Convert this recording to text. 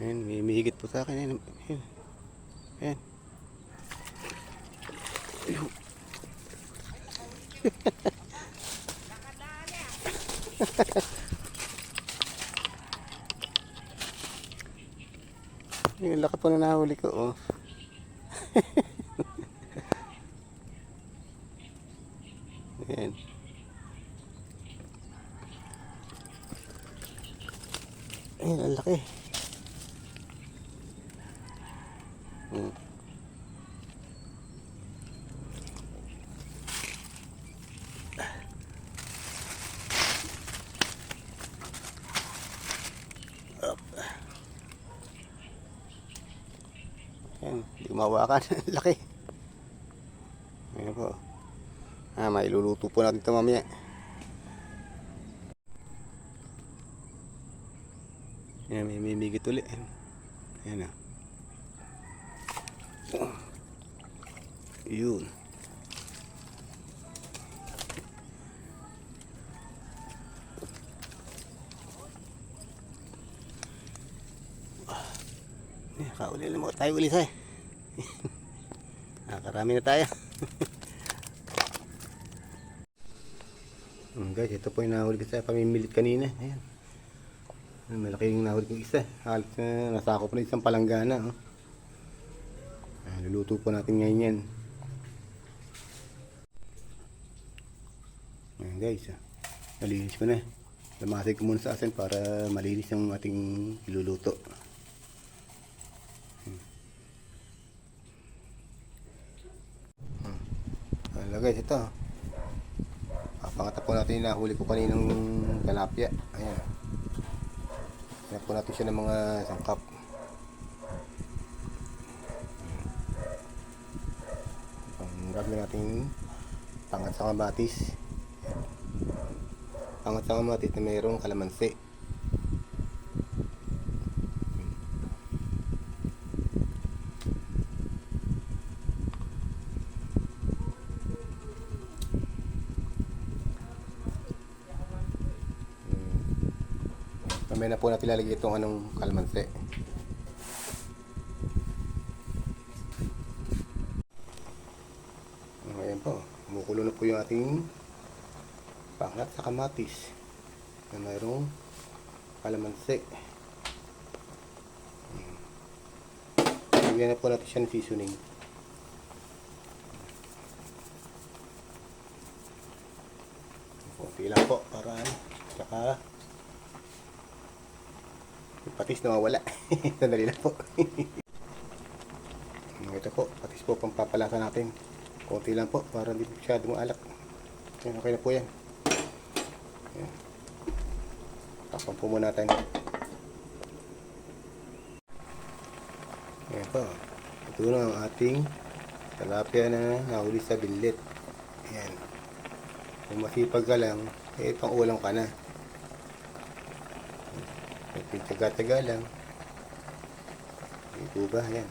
Ayan, may higit po sa akin. Ayan. Ayan. Ayan. Ayun. Yung laki po na nahuli ko, oh. Ayan. Ayan, ang laki. Ayan, hindi ko mahawakan. Laki. Ayan po. Mailuluto po natin ito mamaya. Ayan, may mimigit ulit. Ayan na. Yun. Kauli na mo tayo ulit eh. Karami na tayo. Guys, ito po yung nahuli ko sa pamimilit kanina. Ayan. Malaki yung nahuli ko isa. Halos na nasako pa na isang palanggana. Oh. Luluto po natin ngayon yan. Ayan guys. Nalinis ko na. Lamasig ko muna sa asin para malinis yung ating iluluto. Guys, ito pangata po natin yung nahuli ko kaninang tilapia. Ayan, hinap po natin siya ng mga sangkap. Gagawin natin pangat sa kamatis. Pangat sa kamatis na mayroong kalamansi. Mamaya na po natin lalagay itong anong kalamansi. Ayan po, kumukulo na po yung ating pangat sa kamatis na mayroong kalamansi. Lagyan na po natin siya ng seasoning. Kunti lang po para saka yung patis nawawala. Sandali lang po. Ito po, patis po pampapalasa natin. Kunti lang po para hindi masyadong alak. Ayan, okay na po yan. Ayan. Takpan po muna natin. Ayan po. Ito na ang ating tilapia na nahuli sa billet. Ayan. Kung masipag ka lang, pang ulam ka na. Pagtsaga-tsaga lang. Ito ba? Ayan.